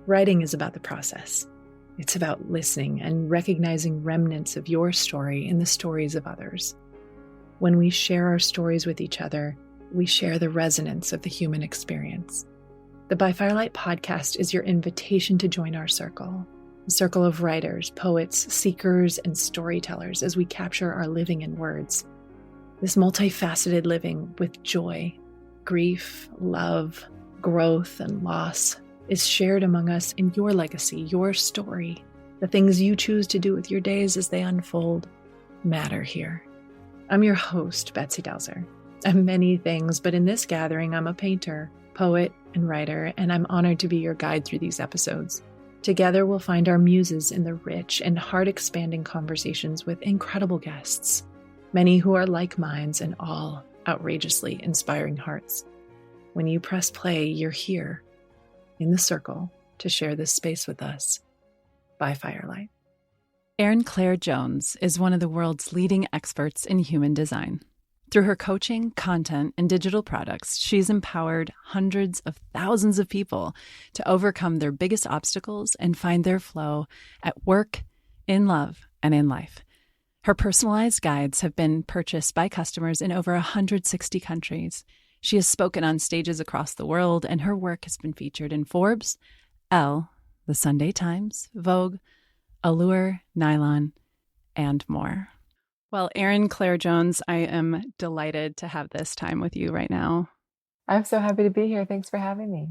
Writing is about the process. It's about listening and recognizing remnants of your story in the stories of others. When we share our stories with each other, we share the resonance of the human experience. The By Firelight podcast is your invitation to join our circle, a circle of writers, poets, seekers, and storytellers as we capture our living in words. This multifaceted living with joy, grief, love, growth, and loss is shared among us in your legacy, your story. The things you choose to do with your days as they unfold matter here. I'm your host, Betsy Delzer. I'm many things, but in this gathering, I'm a painter, poet, and writer, and I'm honored to be your guide through these episodes. Together, we'll find our muses in the rich and heart-expanding conversations with incredible guests, many who are like minds and all outrageously inspiring hearts. When you press play, you're here in the circle to share this space with us. By Firelight. Erin Claire Jones is one of the world's leading experts in human design. Through her coaching, content, and digital products, she's empowered hundreds of thousands of people to overcome their biggest obstacles and find their flow at work, in love, and in life. Her personalized guides have been purchased by customers in over 160 countries. She has spoken on stages across the world, and her work has been featured in Forbes, Elle, The Sunday Times, Vogue, Allure, Nylon, and more. Well, Erin Claire Jones, I am delighted to have this time with you right now. I'm so happy to be here. Thanks for having me.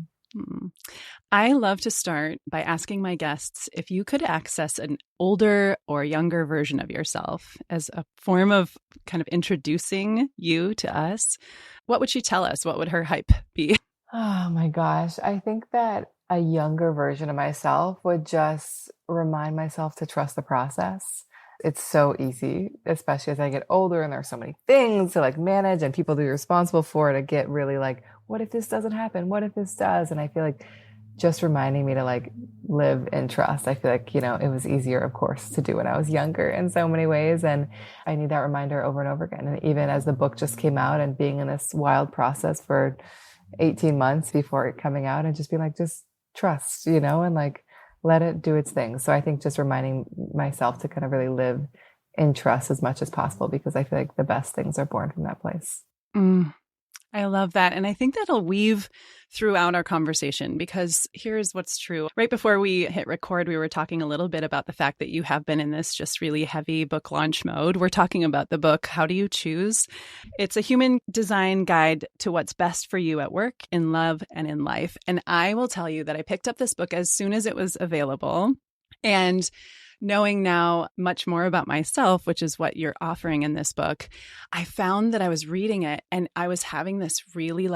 I love to start by asking my guests if you could access an older or younger version of yourself as a form of kind of introducing you to us. What would she tell us? What would her hype be? Oh my gosh. I think that a younger version of myself would just remind myself to trust the process. It's so easy, especially as I get older and there's so many things to manage and people to be responsible for, to get really what if this doesn't happen? What if this does? And I feel like just reminding me to live in trust. I feel like, it was easier, of course, to do when I was younger in so many ways. And I need that reminder over and over again. And even as the book just came out and being in this wild process for 18 months before it coming out, and just be just trust, and let it do its thing. So I think just reminding myself to kind of really live in trust as much as possible, because I feel like the best things are born from that place. I love that. And I think that'll weave throughout our conversation, because here's what's true. Right before we hit record, we were talking a little bit about the fact that you have been in this just really heavy book launch mode. We're talking about the book, How Do You Choose? It's a human design guide to what's best for you at work, in love, and in life. And I will tell you that I picked up this book as soon as it was available. And knowing now much more about myself, which is what you're offering in this book, I found that I was reading it and I was having this really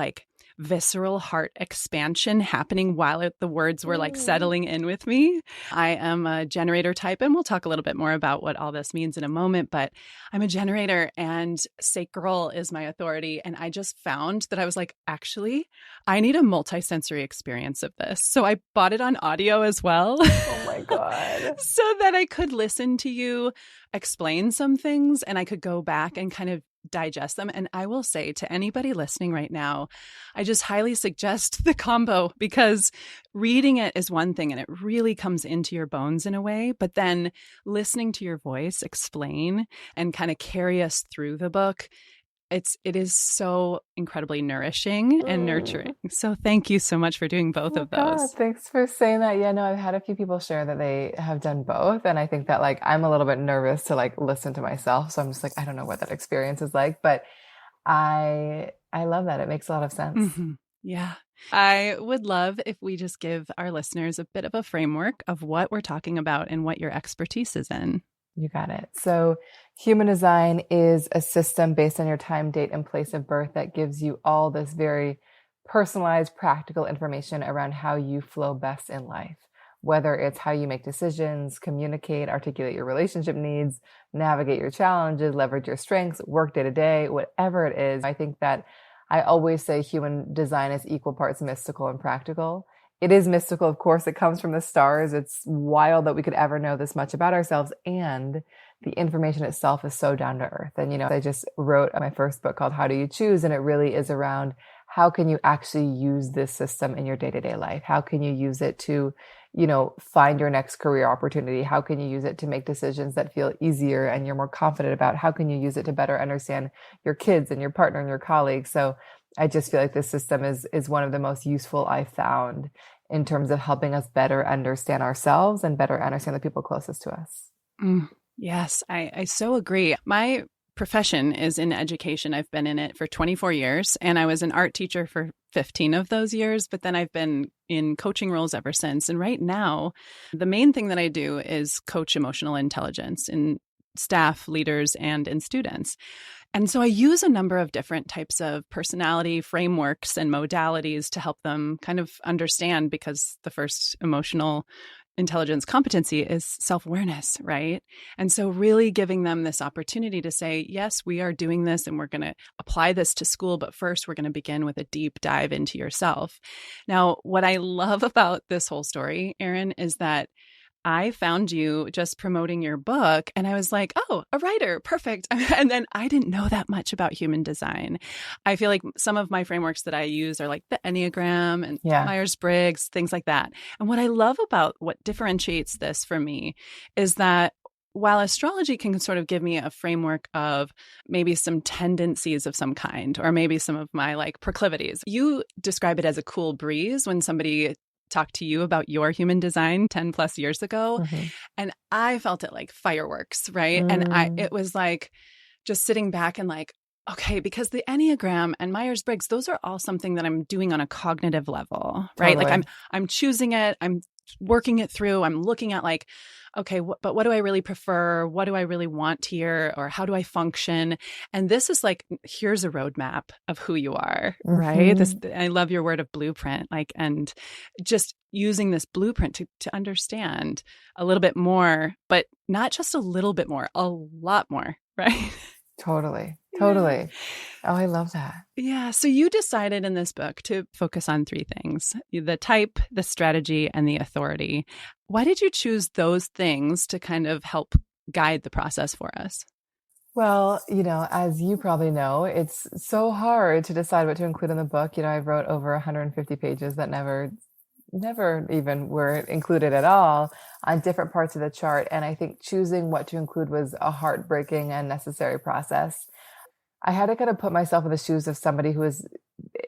visceral heart expansion happening while the words were settling in with me. I am a generator type, and we'll talk a little bit more about what all this means in a moment, but I'm a generator and sacral is my authority. And I just found that I was actually, I need a multisensory experience of this. So I bought it on audio as well. Oh my God. So that I could listen to you explain some things and I could go back and kind of digest them. And I will say to anybody listening right now, I just highly suggest the combo, because reading it is one thing and it really comes into your bones in a way, but then listening to your voice explain and kind of carry us through the book, it is so incredibly nourishing and nurturing. So thank you so much for doing both of those. God, thanks for saying that. Yeah, no, I've had a few people share that they have done both. And I think that I'm a little bit nervous to listen to myself. So I'm just I don't know what that experience is like, but I love that. It makes a lot of sense. Mm-hmm. Yeah. I would love if we just give our listeners a bit of a framework of what we're talking about and what your expertise is in. You got it. So human design is a system based on your time, date, and place of birth that gives you all this very personalized, practical information around how you flow best in life, whether it's how you make decisions, communicate, articulate your relationship needs, navigate your challenges, leverage your strengths, work day to day, whatever it is. I think that I always say human design is equal parts mystical and practical. It is mystical, of course. It comes from the stars. It's wild that we could ever know this much about ourselves. And the information itself is so down to earth. And, I just wrote my first book called How Do You Choose? And it really is around how can you actually use this system in your day-to-day life? How can you use it to find your next career opportunity? How can you use it to make decisions that feel easier and you're more confident about? How can you use it to better understand your kids and your partner and your colleagues? So I just feel like this system is one of the most useful I've found in terms of helping us better understand ourselves and better understand the people closest to us. Yes, I so agree. My profession is in education. I've been in it for 24 years, and I was an art teacher for 15 of those years, but then I've been in coaching roles ever since. And right now, the main thing that I do is coach emotional intelligence in staff, leaders, and in students. And so I use a number of different types of personality frameworks and modalities to help them kind of understand, because the first emotional intelligence competency is self-awareness, right? And so really giving them this opportunity to say, yes, we are doing this and we're going to apply this to school, but first we're going to begin with a deep dive into yourself. Now, what I love about this whole story, Erin, is that I found you just promoting your book and I was like, oh, a writer, perfect. And then I didn't know that much about human design. I feel like some of my frameworks that I use are like the Enneagram and Myers-Briggs, things like that. And what I love about what differentiates this for me is that while astrology can sort of give me a framework of maybe some tendencies of some kind, or maybe some of my like proclivities, you describe it as a cool breeze when somebody talked to you about your human design 10 plus years ago. And I felt it like fireworks, right? And it was like just sitting back and like, okay, because the Enneagram and Myers-Briggs, those are all something that I'm doing on a cognitive level, right? Totally. Like I'm choosing it, I'm working it through, I'm looking at like, okay, but what do I really prefer? What do I really want here? Or how do I function? And this is like, here's a roadmap of who you are, right? I love your word of blueprint, like, and just using this blueprint to understand a little bit more, but not just a little bit more, a lot more, right? Totally. Yeah. Oh, I love that. Yeah. So you decided in this book to focus on three things: the type, the strategy, and the authority. Why did you choose those things to kind of help guide the process for us? Well, as you probably know, it's so hard to decide what to include in the book. I wrote over 150 pages that never even were included at all on different parts of the chart. And I think choosing what to include was a heartbreaking and necessary process. I had to kind of put myself in the shoes of somebody who was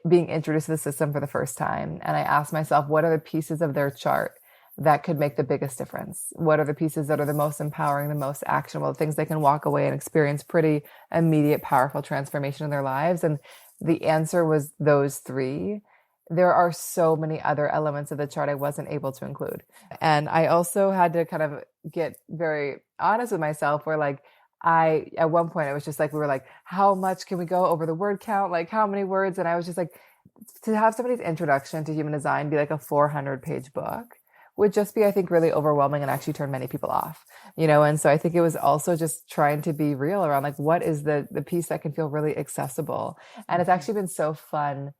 being introduced to the system for the first time. And I asked myself, what are the pieces of their chart that could make the biggest difference? What are the pieces that are the most empowering, the most actionable, things they can walk away and experience pretty immediate, powerful transformation in their lives? And the answer was those three. There are so many other elements of the chart I wasn't able to include. And I also had to kind of get very honest with myself where like, at one point, it was just like, we were like, how much can we go over the word count? Like how many words? And I was just like, to have somebody's introduction to human design be like a 400-page book would just be, I think, really overwhelming and actually turn many people off, And so I think it was also just trying to be real around like, what is the piece that can feel really accessible? And it's actually been so fun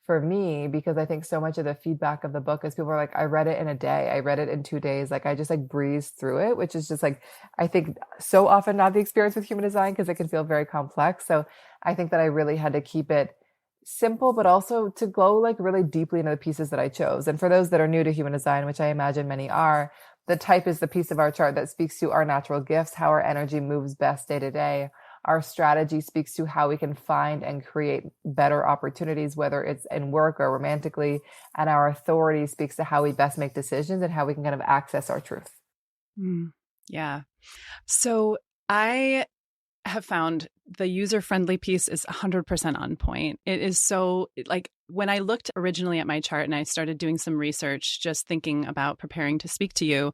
for me, because I think so much of the feedback of the book is people are like, I read it in a day. I read it in 2 days. Like I just like breezed through it, which is just like, I think so often not the experience with human design because it can feel very complex. So I think that I really had to keep it simple, but also to go like really deeply into the pieces that I chose. And for those that are new to human design, which I imagine many are, the type is the piece of our chart that speaks to our natural gifts, how our energy moves best day to day. Our strategy speaks to how we can find and create better opportunities, whether it's in work or romantically. And our authority speaks to how we best make decisions and how we can kind of access our truth. Yeah. So I have found the user-friendly piece is 100% on point. It is so like when I looked originally at my chart and I started doing some research, just thinking about preparing to speak to you,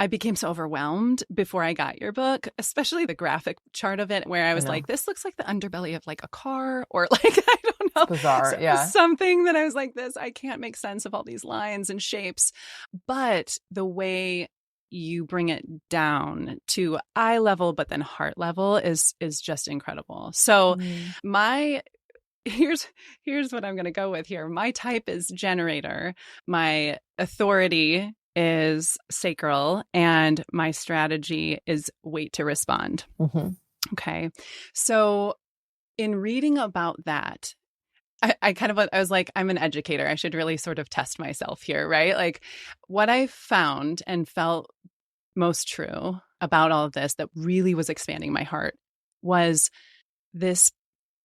I became so overwhelmed before I got your book, especially the graphic chart of it, where I was like, this looks like the underbelly of like a car or like, I don't know. It's bizarre. Yeah. Something that I was like, I can't make sense of all these lines and shapes. But the way you bring it down to eye level, but then heart level is just incredible. So here's what I'm going to go with here. My type is generator. My authority is sacral, and my strategy is wait to respond. Okay. So in reading about that, I was like, I'm an educator. I should really sort of test myself here, right? Like what I found and felt most true about all of this that really was expanding my heart was this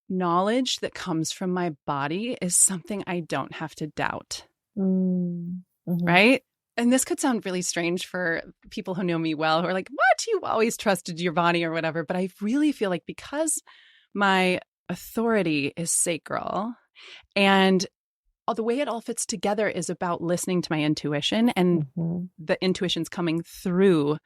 knowledge that comes from my body is something I don't have to doubt. Mm-hmm. Right. And this could sound really strange for people who know me well, who are like, what? You always trusted your body or whatever. But I really feel like because my authority is sacral and the way it all fits together is about listening to my intuition, and the intuition's coming through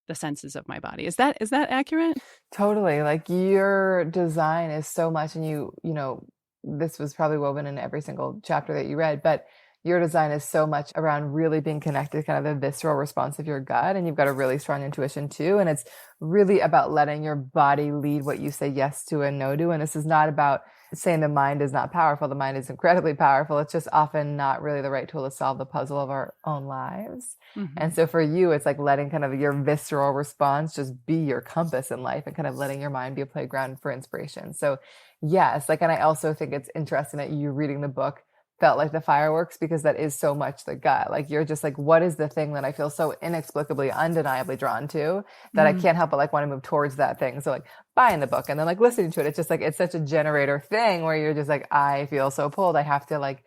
the senses of my body. Is that accurate? Totally. Like your design is so much, and you know, this was probably woven in every single chapter that you read, but your design is so much around really being connected to kind of the visceral response of your gut. And you've got a really strong intuition too. And it's really about letting your body lead what you say yes to and no to. And this is not about saying the mind is not powerful. The mind is incredibly powerful. It's just often not really the right tool to solve the puzzle of our own lives. And so for you, it's like letting kind of your visceral response just be your compass in life and kind of letting your mind be a playground for inspiration. So yes, like, and I also think it's interesting that you reading the book felt like the fireworks, because that is so much the gut. Like you're just like, what is the thing that I feel so inexplicably, undeniably drawn to that I can't help but like want to move towards that thing. So like buying the book and then like listening to it, it's just like, it's such a generator thing where you're just like, I feel so pulled. I have to like,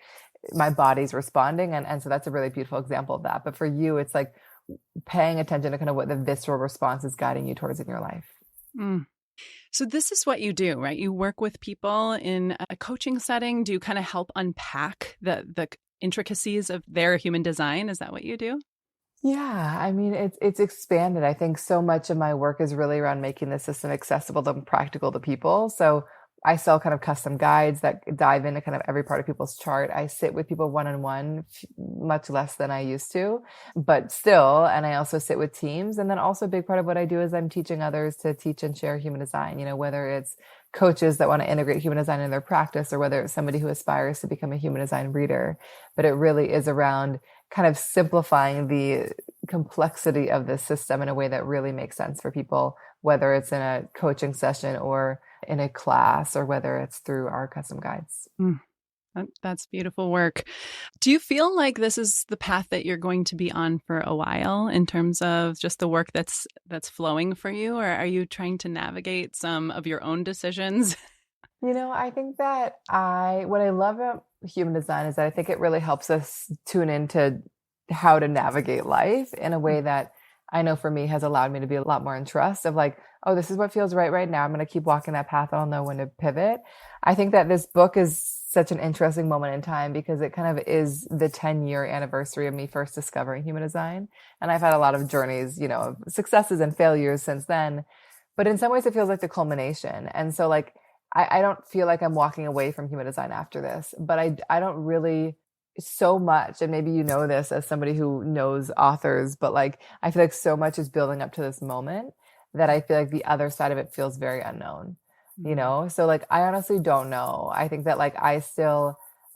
my body's responding. And so that's a really beautiful example of that. But for you, it's like paying attention to kind of what the visceral response is guiding you towards in your life. So this is what you do, right? You work with people in a coaching setting. Do you kind of help unpack the intricacies of their human design? Is that what you do? Yeah, I mean, it's expanded. I think so much of my work is really around making the system accessible and practical to people. So I sell kind of custom guides that dive into kind of every part of people's chart. I sit with people one-on-one, much less than I used to, but still. And I also sit with teams. And then also a big part of what I do is I'm teaching others to teach and share human design, you know, whether it's coaches that want to integrate human design in their practice or whether it's somebody who aspires to become a human design reader. But it really is around kind of simplifying the complexity of the system in a way that really makes sense for people, whether it's in a coaching session or in a class or whether it's through our custom guides. That's beautiful work. Do you feel like this is the path that you're going to be on for a while in terms of just the work that's flowing for you? Or are you trying to navigate some of your own decisions? You know, I think that what I love about human design is that I think it really helps us tune into how to navigate life in a way that I know for me has allowed me to be a lot more in trust of like, oh, this is what feels right now. I'm going to keep walking that path. I'll know when to pivot. I think that this book is such an interesting moment in time because it kind of is the 10-year anniversary of me first discovering human design. And I've had a lot of journeys, you know, successes and failures since then. But in some ways it feels like the culmination. And so like, I don't feel like I'm walking away from human design after this, but I don't really so much. And maybe you know this as somebody who knows authors, but like, I feel like so much is building up to this moment that I feel like the other side of it feels very unknown, you know? So like, I honestly don't know. I think that like, I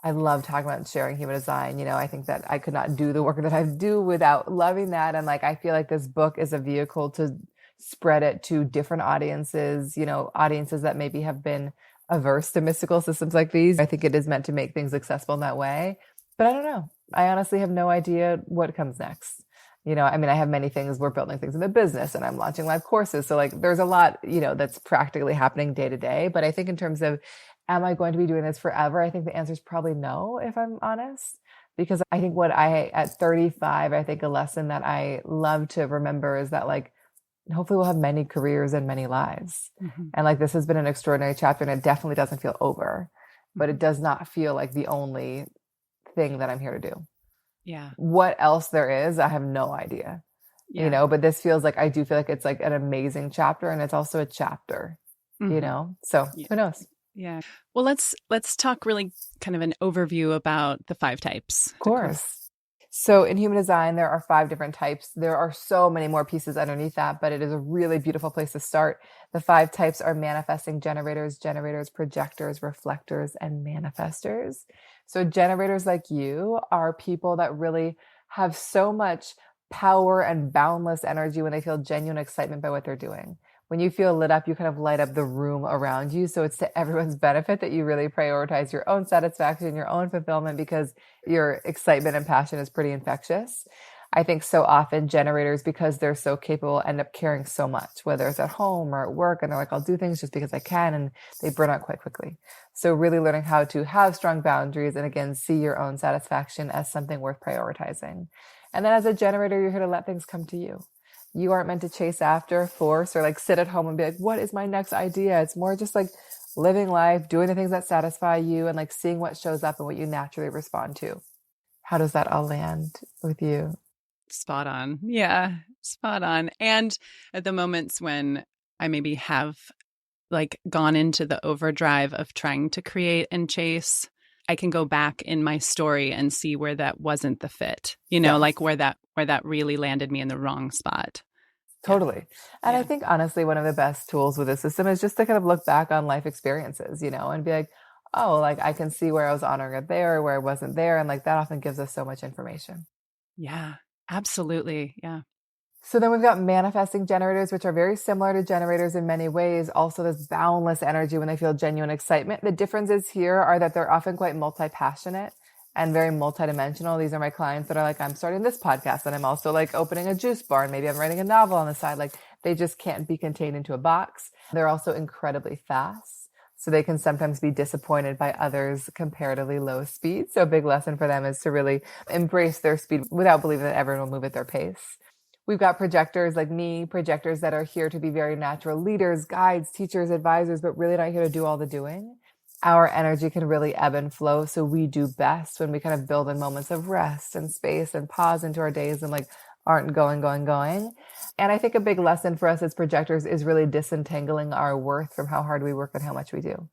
love talking about sharing human design. You know, I think that I could not do the work that I do without loving that. And like, I feel like this book is a vehicle to spread it to different audiences, you know, audiences that maybe have been averse to mystical systems like these. I think it is meant to make things accessible in that way. But I don't know. I honestly have no idea what comes next. You know, I mean, I have many things. We're building things in the business and I'm launching live courses. So like there's a lot, you know, that's practically happening day to day. But I think in terms of, am I going to be doing this forever? I think the answer is probably no, if I'm honest. Because I think at 35, I think a lesson that I love to remember is that like, hopefully we'll have many careers and many lives. And like, this has been an extraordinary chapter and it definitely doesn't feel over, but it does not feel like the only thing that I'm here to do. Yeah. What else there is, I have no idea, you know, but this feels like, I do feel like it's like an amazing chapter and it's also a chapter, you know, so who knows? Yeah. Well, let's talk really kind of an overview about the 5 types. Of course. So in human design, there are 5 different types. There are so many more pieces underneath that, but it is a really beautiful place to start. The 5 types are manifesting generators, projectors, reflectors, and manifestors. So generators like you are people that really have so much power and boundless energy when they feel genuine excitement by what they're doing. when you feel lit up, you kind of light up the room around you. So it's to everyone's benefit that you really prioritize your own satisfaction, your own fulfillment, because your excitement and passion is pretty infectious. I think so often generators, because they're so capable, end up caring so much, whether it's at home or at work, and they're like, I'll do things just because I can, and they burn out quite quickly. So really learning how to have strong boundaries and, again, see your own satisfaction as something worth prioritizing. And then as a generator, you're here to let things come to you. You aren't meant to chase after, force, or like sit at home and be like, what is my next idea? It's more just like living life, doing the things that satisfy you, and like seeing what shows up and what you naturally respond to. How does that all land with you? Spot on. Yeah, spot on. And at the moments when I maybe have like gone into the overdrive of trying to create and chase, I can go back in my story and see where that wasn't the fit, like where that really landed me in the wrong spot. Totally. And I think honestly, one of the best tools with this system is just to kind of look back on life experiences, and be like, oh, like I can see where I was honoring it there, or where I wasn't there. And like that often gives us so much information. Yeah, absolutely. Yeah. So then we've got manifesting generators, which are very similar to generators in many ways. Also, this boundless energy when they feel genuine excitement. The differences here are that they're often quite multi-passionate and very multidimensional. These are my clients that are like, I'm starting this podcast and I'm also like opening a juice bar and maybe I'm writing a novel on the side. Like they just can't be contained into a box. They're also incredibly fast. So they can sometimes be disappointed by others' comparatively low speed. So a big lesson for them is to really embrace their speed without believing that everyone will move at their pace. We've got projectors like me, projectors that are here to be very natural leaders, guides, teachers, advisors, but really not here to do all the doing. Our energy can really ebb and flow. So we do best when we kind of build in moments of rest and space and pause into our days and like aren't going. And I think a big lesson for us as projectors is really disentangling our worth from how hard we work and how much we do.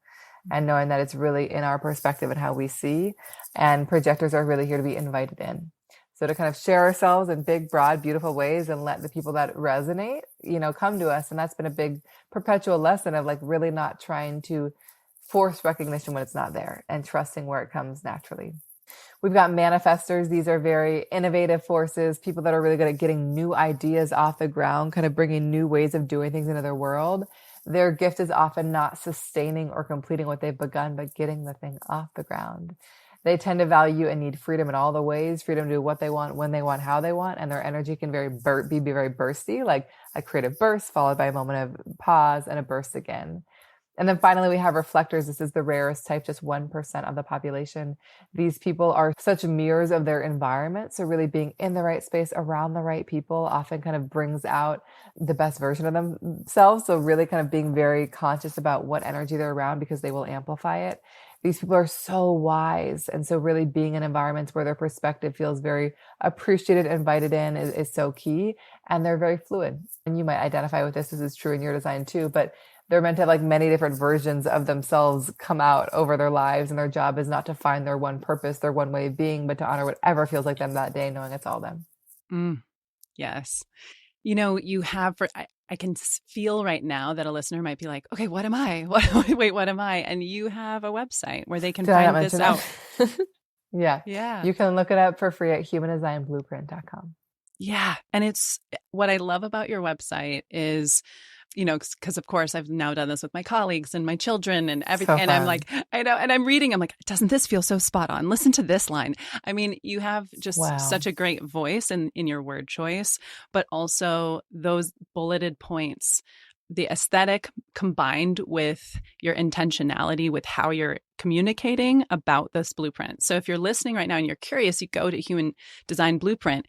And knowing that it's really in our perspective and how we see. And projectors are really here to be invited in. So to kind of share ourselves in big, broad, beautiful ways and let the people that resonate, come to us. And that's been a big perpetual lesson of like really not trying to force recognition when it's not there and trusting where it comes naturally. We've got manifestors. These are very innovative forces, people that are really good at getting new ideas off the ground, kind of bringing new ways of doing things into their world. Their gift is often not sustaining or completing what they've begun, but getting the thing off the ground. They tend to value and need freedom in all the ways, freedom to do what they want, when they want, how they want. And their energy can be very bursty, like a creative burst followed by a moment of pause and a burst again. And then finally, we have reflectors. This is the rarest type, just 1% of the population. These people are such mirrors of their environment. So really being in the right space around the right people often kind of brings out the best version of themselves. So really kind of being very conscious about what energy they're around because they will amplify it. These people are so wise. And so really being in environments where their perspective feels very appreciated, invited in is so key. And they're very fluid. And you might identify with this. This is true in your design too, but they're meant to have like many different versions of themselves come out over their lives. And their job is not to find their one purpose, their one way of being, but to honor whatever feels like them that day, knowing it's all them. Yes. You have I can feel right now that a listener might be like, okay, what am I? What am I? And you have a website where they can find this out. Yeah. You can look it up for free at humandesignblueprint.com. Yeah. And it's what I love about your website is, because of course I've now done this with my colleagues and my children and everything. So and I'm like, I know. And I'm reading, I'm like, doesn't this feel so spot on? Listen to this line. I mean, you have just such a great voice in your word choice, but also those bulleted points, the aesthetic combined with your intentionality with how you're communicating about this blueprint. So if you're listening right now and you're curious, you go to Human Design Blueprint,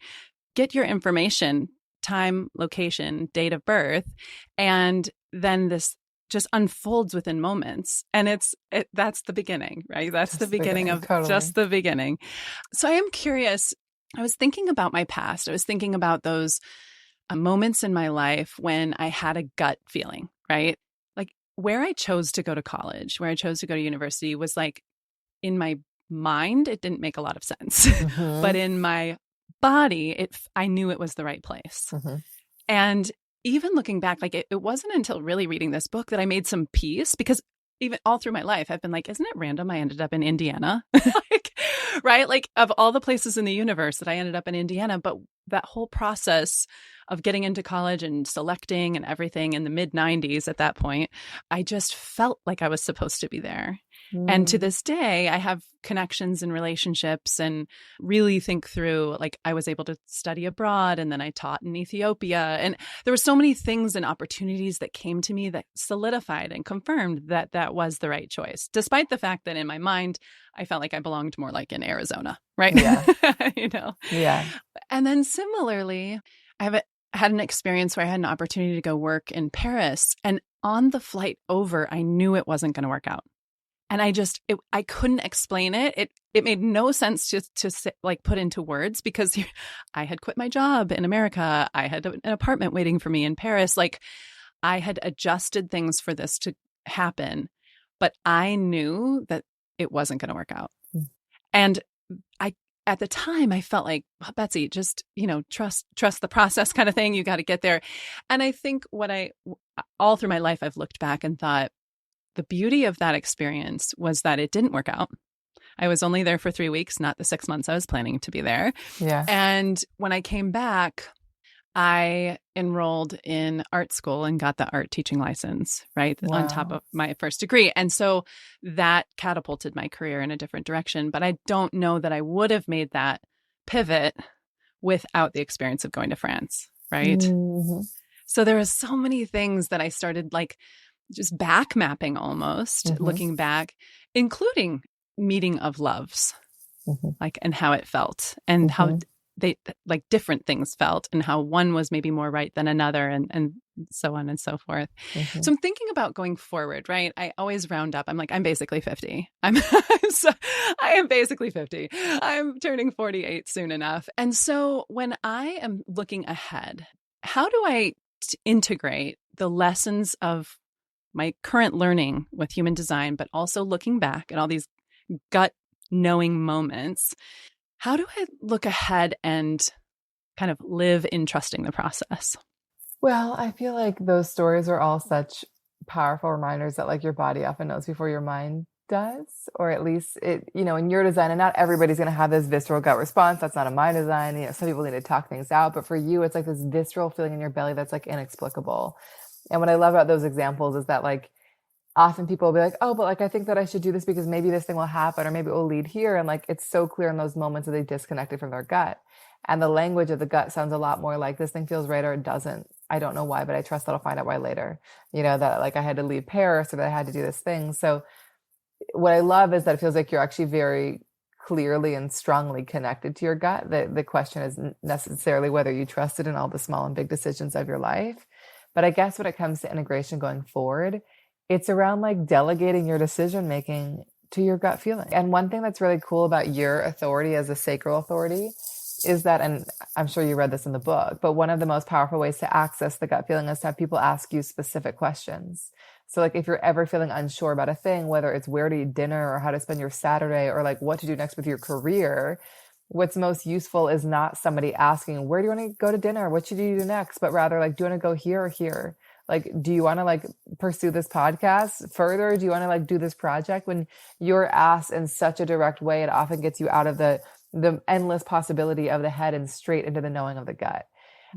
get your information, time, location, date of birth, and then this just unfolds within moments. And that's the beginning, right? That's the beginning of just the beginning. So I am curious. I was thinking about my past. I was thinking about those moments in my life when I had a gut feeling, right? Like where I chose to go to college, where I chose to go to university was like in my mind, it didn't make a lot of sense. But in my body, I knew it was the right place. And even looking back, like it wasn't until really reading this book that I made some peace, because even all through my life, I've been like, isn't it random I ended up in Indiana? Right? Like of all the places in the universe that I ended up in Indiana, but that whole process of getting into college and selecting and everything in the mid 90s at that point, I just felt like I was supposed to be there. And to this day, I have connections and relationships and really think through, like, I was able to study abroad and then I taught in Ethiopia. And there were so many things and opportunities that came to me that solidified and confirmed that that was the right choice, despite the fact that in my mind, I felt like I belonged more like in Arizona, right? Yeah. Yeah. And then similarly, had an experience where I had an opportunity to go work in Paris. And on the flight over, I knew it wasn't going to work out. And I couldn't explain it. It made no sense to like put into words, because I had quit my job in America. I had an apartment waiting for me in Paris. Like, I had adjusted things for this to happen, but I knew that it wasn't going to work out. And at the time, I felt like, well, Betsy, just, trust the process kind of thing. You got to get there. And I think all through my life, I've looked back and thought, the beauty of that experience was that it didn't work out. I was only there for 3 weeks, not the 6 months I was planning to be there. Yeah. And when I came back, I enrolled in art school and got the art teaching license, right, on top of my first degree. And so that catapulted my career in a different direction. But I don't know that I would have made that pivot without the experience of going to France, right? Mm-hmm. So there are so many things that I started, like, just back mapping almost, looking back, including meeting of loves, like, and how it felt and how they, like, different things felt and how one was maybe more right than another, and so on and so forth. So I'm thinking about going forward, right? I always round up. I'm like, I'm basically 50. I am basically 50. I'm turning 48 soon enough. And so when I am looking ahead, how do I integrate the lessons of my current learning with human design, but also looking back at all these gut knowing moments? How do I look ahead and kind of live in trusting the process? Well, I feel like those stories are all such powerful reminders that, like, your body often knows before your mind does, or at least it, in your design, and not everybody's going to have this visceral gut response. That's not in my design. Some people need to talk things out, but for you, it's like this visceral feeling in your belly that's like inexplicable. And what I love about those examples is that, like, often people will be like, oh, but like, I think that I should do this because maybe this thing will happen, or maybe it will lead here. And like, it's so clear in those moments that they disconnected from their gut. And the language of the gut sounds a lot more like, this thing feels right or it doesn't. I don't know why, but I trust that I'll find out why later. That, like, I had to leave Paris, or that I had to do this thing. So what I love is that it feels like you're actually very clearly and strongly connected to your gut. The question isn't necessarily whether you trust it in all the small and big decisions of your life. But I guess when it comes to integration going forward, it's around, like, delegating your decision making to your gut feeling. And one thing that's really cool about your authority as a sacral authority is that, and I'm sure you read this in the book, but one of the most powerful ways to access the gut feeling is to have people ask you specific questions. So, like, if you're ever feeling unsure about a thing, whether it's where to eat dinner or how to spend your Saturday, or like what to do next with your career, what's most useful is not somebody asking, where do you want to go to dinner? What should you do next? But rather, like, do you want to go here or here? Like, do you want to, like, pursue this podcast further? Do you want to, like, do this project? When you're asked in such a direct way, it often gets you out of the endless possibility of the head and straight into the knowing of the gut.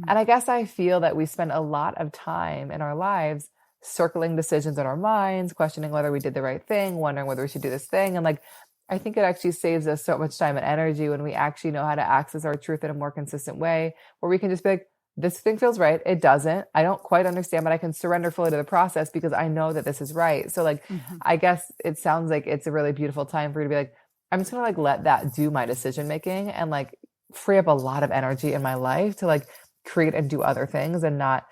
And I guess I feel that we spend a lot of time in our lives circling decisions in our minds, questioning whether we did the right thing, wondering whether we should do this thing. And, like, I think it actually saves us so much time and energy when we actually know how to access our truth in a more consistent way, where we can just be like, this thing feels right. It doesn't. I don't quite understand, but I can surrender fully to the process because I know that this is right. So, like, I guess it sounds like it's a really beautiful time for you to be like, I'm just going to, like, let that do my decision making and, like, free up a lot of energy in my life to, like, create and do other things and not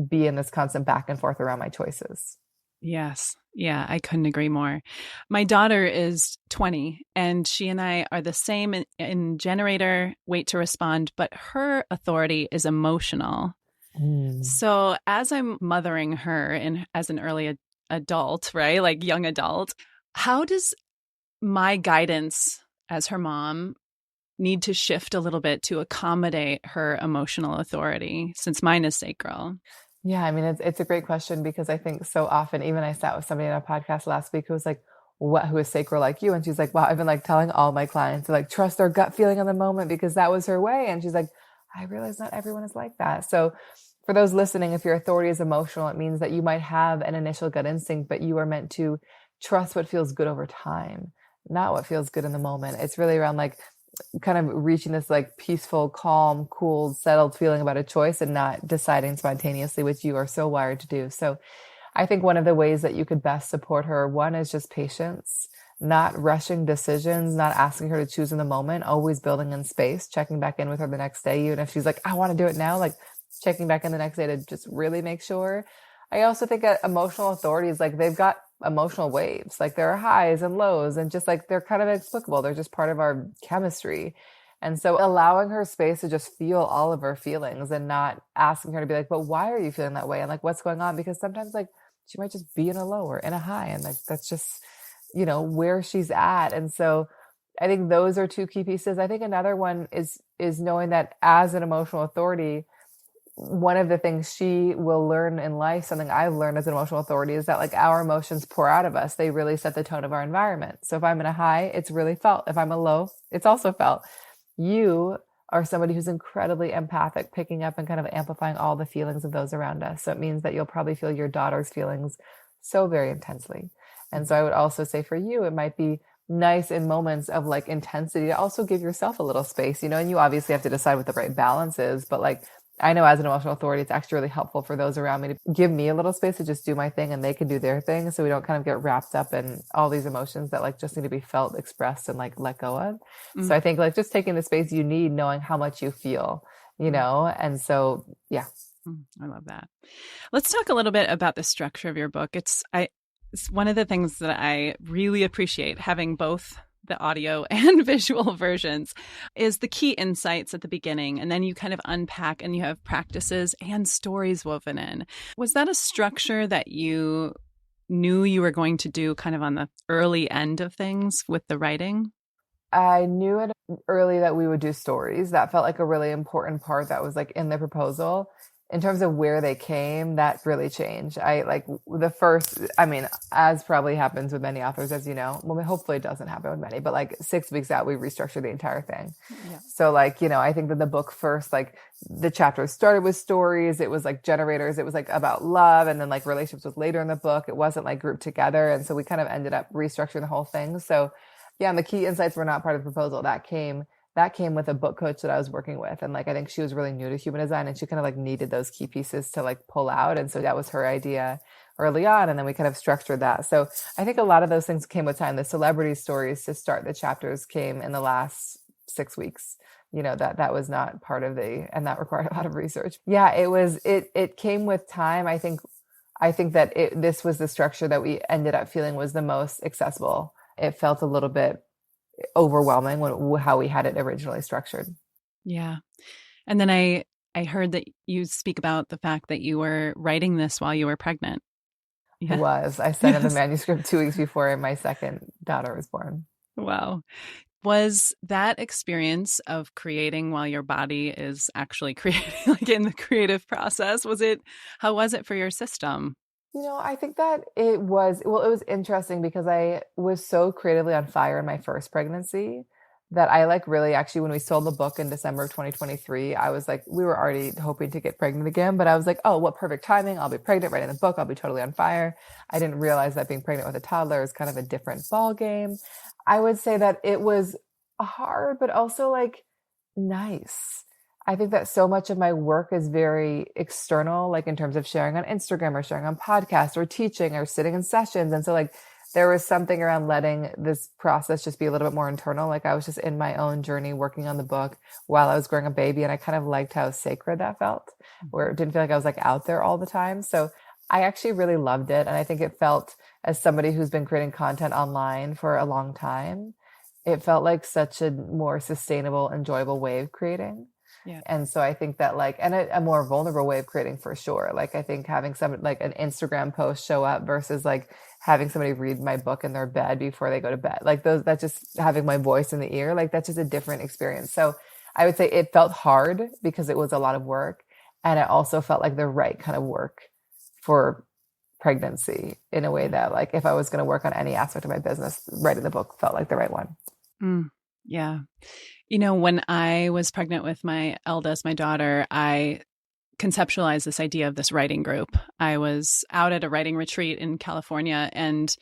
be in this constant back and forth around my choices. Yes. Yeah, I couldn't agree more. My daughter is 20 and she and I are the same in generator, wait to respond, but her authority is emotional. So as I'm mothering her as an early adult, right, like young adult, how does my guidance as her mom need to shift a little bit to accommodate her emotional authority, since mine is sacral? Yeah, I mean, it's a great question, because I think so often, even I sat with somebody in a podcast last week who was like, who is sacral like you? And she's like, wow, I've been, like, telling all my clients to, like, trust their gut feeling in the moment because that was her way. And she's like, I realize not everyone is like that. So for those listening, if your authority is emotional, it means that you might have an initial gut instinct, but you are meant to trust what feels good over time, not what feels good in the moment. It's really around like kind of reaching this like peaceful, calm, cool, settled feeling about a choice and not deciding spontaneously, which you are so wired to do. So I think one of the ways that you could best support her, one is just patience, not rushing decisions, not asking her to choose in the moment, always building in space, checking back in with her the next day, even if she's like, I want to do it now, like checking back in the next day to just really make sure. I also think that emotional authorities, like they've got emotional waves, like there are highs and lows, and just like they're kind of inexplicable. They're just part of our chemistry. And so allowing her space to just feel all of her feelings and not asking her to be like, but why are you feeling that way? And like, what's going on? Because sometimes like she might just be in a low or in a high. And like, that's just, where she's at. And so I think those are two key pieces. I think another one is knowing that as an emotional authority, one of the things she will learn in life, something I've learned as an emotional authority, is that like our emotions pour out of us. They really set the tone of our environment. So if I'm in a high, it's really felt. If I'm a low, it's also felt. You are somebody who's incredibly empathic, picking up and kind of amplifying all the feelings of those around us. So it means that you'll probably feel your daughter's feelings so very intensely. And so I would also say for you, it might be nice in moments of like intensity to also give yourself a little space, and you obviously have to decide what the right balance is, but like, I know as an emotional authority, it's actually really helpful for those around me to give me a little space to just do my thing and they can do their thing. So we don't kind of get wrapped up in all these emotions that like just need to be felt, expressed, and like let go of. Mm-hmm. So I think like just taking the space you need, knowing how much you feel, and so, yeah. I love that. Let's talk a little bit about the structure of your book. It's one of the things that I really appreciate, having both the audio and visual versions, is the key insights at the beginning. And then you kind of unpack and you have practices and stories woven in. Was that a structure that you knew you were going to do kind of on the early end of things with the writing? I knew it early that we would do stories. That felt like a really important part that was like in the proposal. In terms of where they came, that really changed. As probably happens with many authors, as you know, well, hopefully it doesn't happen with many, but like 6 weeks out, we restructured the entire thing. Yeah. So like, I think that the book first, like the chapters started with stories. It was like generators. It was like about love. And then like relationships was later in the book. It wasn't like grouped together. And so we kind of ended up restructuring the whole thing. So yeah, and the key insights were not part of the proposal. That came with a book coach that I was working with. And like, I think she was really new to human design and she kind of like needed those key pieces to like pull out. And so that was her idea early on. And then we kind of structured that. So I think a lot of those things came with time. The celebrity stories to start the chapters came in the last 6 weeks. That was not part of and that required a lot of research. Yeah, it came with time. I think that this was the structure that we ended up feeling was the most accessible. It felt a little bit overwhelming how we had it originally structured. Yeah. And then I heard that you speak about the fact that you were writing this while you were pregnant. Yeah. I sent in the manuscript 2 weeks before my second daughter was born. Wow. Was that experience of creating while your body is actually creating, like in the creative process, how was it for your system? I think that it was interesting because I was so creatively on fire in my first pregnancy that I like really actually, when we sold the book in December of 2023, I was like, we were already hoping to get pregnant again, but I was like, oh, what perfect timing. I'll be pregnant writing the book. I'll be totally on fire. I didn't realize that being pregnant with a toddler is kind of a different ball game. I would say that it was hard, but also like nice. I think that so much of my work is very external, like in terms of sharing on Instagram or sharing on podcasts or teaching or sitting in sessions. And so like there was something around letting this process just be a little bit more internal. Like I was just in my own journey working on the book while I was growing a baby. And I kind of liked how sacred that felt, where it didn't feel like I was like out there all the time. So I actually really loved it. And I think it felt, as somebody who's been creating content online for a long time, it felt like such a more sustainable, enjoyable way of creating. Yeah. And so I think that like, and a more vulnerable way of creating for sure. Like I think having like an Instagram post show up versus like having somebody read my book in their bed before they go to bed, like that's just having my voice in the ear. Like that's just a different experience. So I would say it felt hard because it was a lot of work. And it also felt like the right kind of work for pregnancy in a way that like, if I was going to work on any aspect of my business, writing the book felt like the right one. Yeah. When I was pregnant with my eldest, my daughter, I conceptualized this idea of this writing group. I was out at a writing retreat in California, and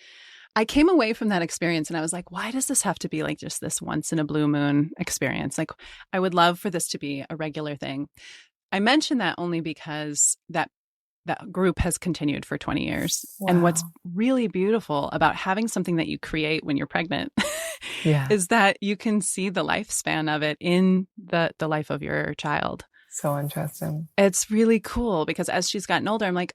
I came away from that experience and I was like, why does this have to be like just this once in a blue moon experience? Like, I would love for this to be a regular thing. I mention that only because that group has continued for 20 years. Wow. And what's really beautiful about having something that you create when you're pregnant Yeah. is that you can see the lifespan of it in the life of your child. So interesting. It's really cool because as she's gotten older, I'm like,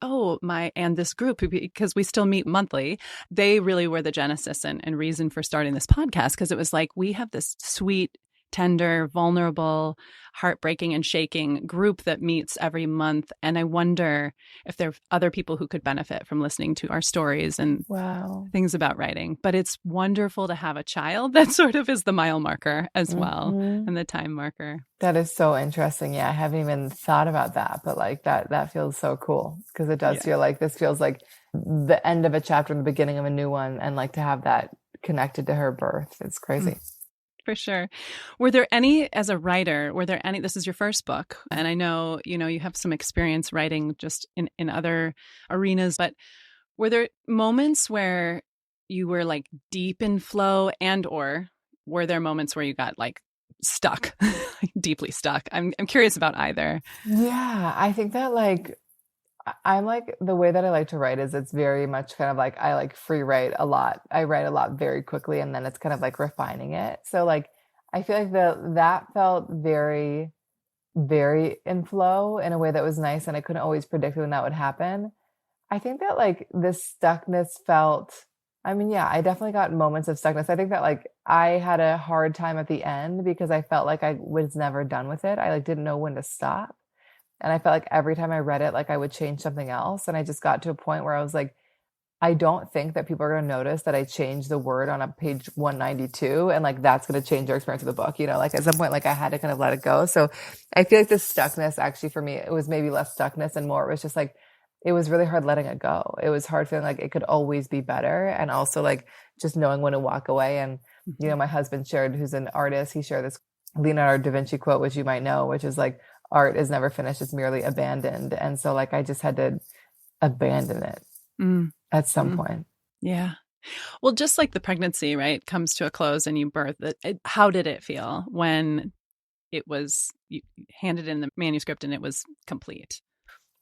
and this group, because we still meet monthly, they really were the genesis and reason for starting this podcast. Because it was like, we have this sweet, tender, vulnerable, heartbreaking and shaking group that meets every month. And I wonder if there are other people who could benefit from listening to our stories and Wow. things about writing. But it's wonderful to have a child that sort of is the mile marker as well and the time marker. That is so interesting. Yeah, I haven't even thought about that, but like that feels so cool because it does feel like this feels like the end of a chapter and the beginning of a new one. And like to have that connected to her birth, it's crazy. For sure. As a writer, this is your first book, and I know, you have some experience writing just in other arenas, but were there moments where you were like deep in flow or were there moments where you got like stuck, deeply stuck? I'm curious about either. Yeah, I think that like I'm like the way that I like to write is it's very much kind of like I like free write a lot. I write a lot very quickly and then it's kind of like refining it. So like I feel like that felt very, very in flow in a way that was nice and I couldn't always predict when that would happen. I think that like this stuckness I definitely got moments of stuckness. I think that like I had a hard time at the end because I felt like I was never done with it. I like didn't know when to stop. And I felt like every time I read it, like I would change something else. And I just got to a point where I was like, I don't think that people are going to notice that I changed the word on a page 192. And like, that's going to change their experience of the book. Like at some point, like I had to kind of let it go. So I feel like this stuckness actually for me, it was maybe less stuckness and more, it was just like, it was really hard letting it go. It was hard feeling like it could always be better. And also like just knowing when to walk away. And, my husband who's an artist, he shared this Leonardo da Vinci quote, which you might know, which is like, art is never finished, it's merely abandoned. And so like I just had to abandon it at some point. Yeah. Well, just like the pregnancy, right, comes to a close and you birth it. How did it feel when you handed in the manuscript and it was complete?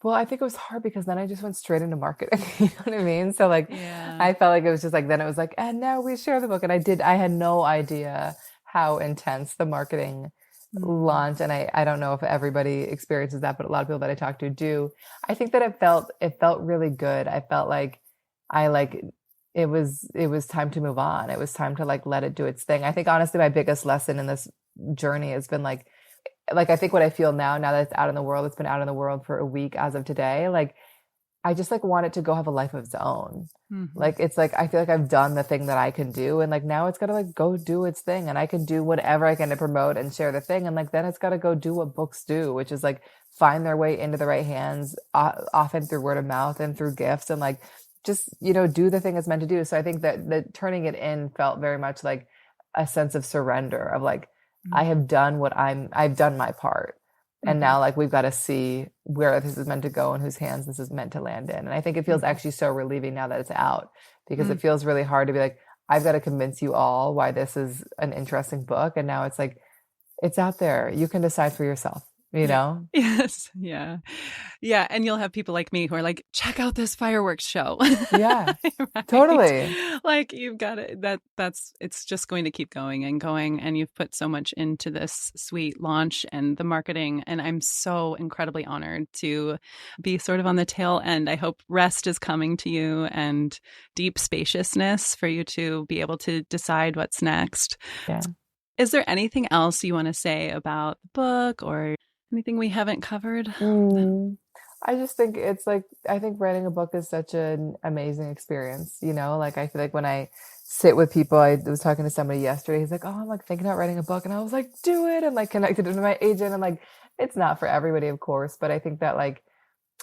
Well, I think it was hard because then I just went straight into marketing. You know what I mean? So like, I felt like it was just like, then it was like, and now we share the book. And I had no idea how intense the marketing launch. And I don't know if everybody experiences that, but a lot of people that I talk to do. I think that it felt really good. I felt like it was time to move on. It was time to like, let it do its thing. I think honestly, my biggest lesson in this journey has been like, I think what I feel now that it's out in the world, it's been out in the world for a week as of today. Like, I just like want it to go have a life of its own. Like, it's like, I feel like I've done the thing that I can do. And like, now it's got to like go do its thing. And I can do whatever I can to promote and share the thing. And like, then it's got to go do what books do, which is like find their way into the right hands, often through word of mouth and through gifts and like, just, do the thing it's meant to do. So I think that the turning it in felt very much like a sense of surrender of like, I have done I've done my part. And now like, we've got to see where this is meant to go and whose hands this is meant to land in. And I think it feels actually so relieving now that it's out because it feels really hard to be like, I've got to convince you all why this is an interesting book. And now it's like, it's out there. You can decide for yourself, Yes. Yeah. Yeah. And you'll have people like me who are like, check out this fireworks show. Yeah, right? totally. Like you've got it. It's just going to keep going and going. And you've put so much into this sweet launch and the marketing. And I'm so incredibly honored to be sort of on the tail end. I hope rest is coming to you and deep spaciousness for you to be able to decide what's next. Yeah. Is there anything else you want to say about the book or anything we haven't covered? I just think it's like, I think writing a book is such an amazing experience, like I feel like when I sit with people, I was talking to somebody yesterday, he's like, oh, I'm like thinking about writing a book. And I was like, do it. And like connected to my agent. And like, it's not for everybody, of course, but I think that like,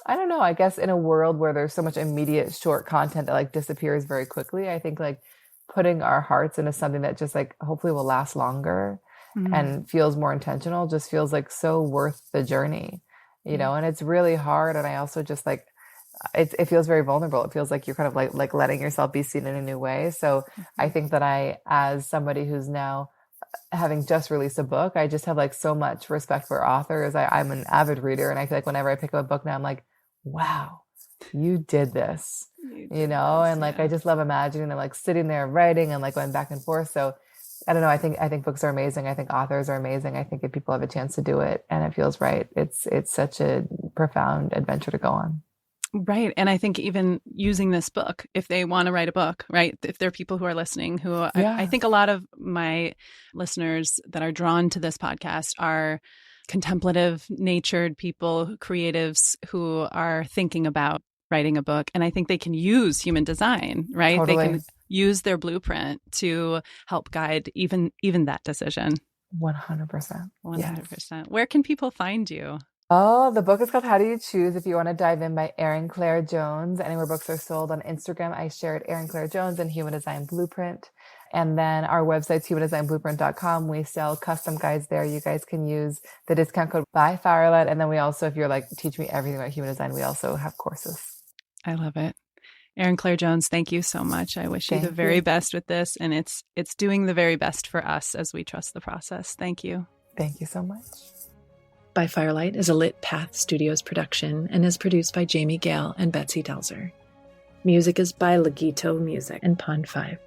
I don't know, I guess in a world where there's so much immediate short content that like disappears very quickly, I think like putting our hearts into something that just like hopefully will last longer and feels more intentional, just feels like so worth the journey, you know. And it's really hard. And I also just like, it feels very vulnerable. It feels like you're kind of like letting yourself be seen in a new way. So I think that I, as somebody who's now having just released a book, I just have like so much respect for authors. I'm an avid reader, and I feel like whenever I pick up a book now, I'm like, wow, you did this, you know. And like, I just love imagining them like sitting there writing and like going back and forth. So I don't know. I think books are amazing. I think authors are amazing. I think if people have a chance to do it and it feels right, it's such a profound adventure to go on. Right. And I think even using this book, if they want to write a book, right? If there are people who are listening who I think a lot of my listeners that are drawn to this podcast are contemplative natured people, creatives who are thinking about writing a book. And I think they can use human design, right? Totally. They can use their blueprint to help guide even that decision. 100%. 100%. Yes. Where can people find you? Oh, the book is called How Do You Choose? If you want to dive in, by Erin Claire Jones. Anywhere books are sold. On Instagram, I share it, Erin Claire Jones and Human Design Blueprint. And then our website's humandesignblueprint.com. We sell custom guides there. You guys can use the discount code by Firelight. And then we also, if you're like, teach me everything about human design, we also have courses. I love it. Erin Claire Jones, thank you so much. I wish you the very best with this. And it's doing the very best for us as we trust the process. Thank you. Thank you so much. By Firelight is a Lit Path Studios production and is produced by Jamie Gale and Betsy Delzer. Music is by Legito Music and Pond 5.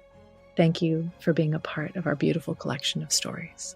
Thank you for being a part of our beautiful collection of stories.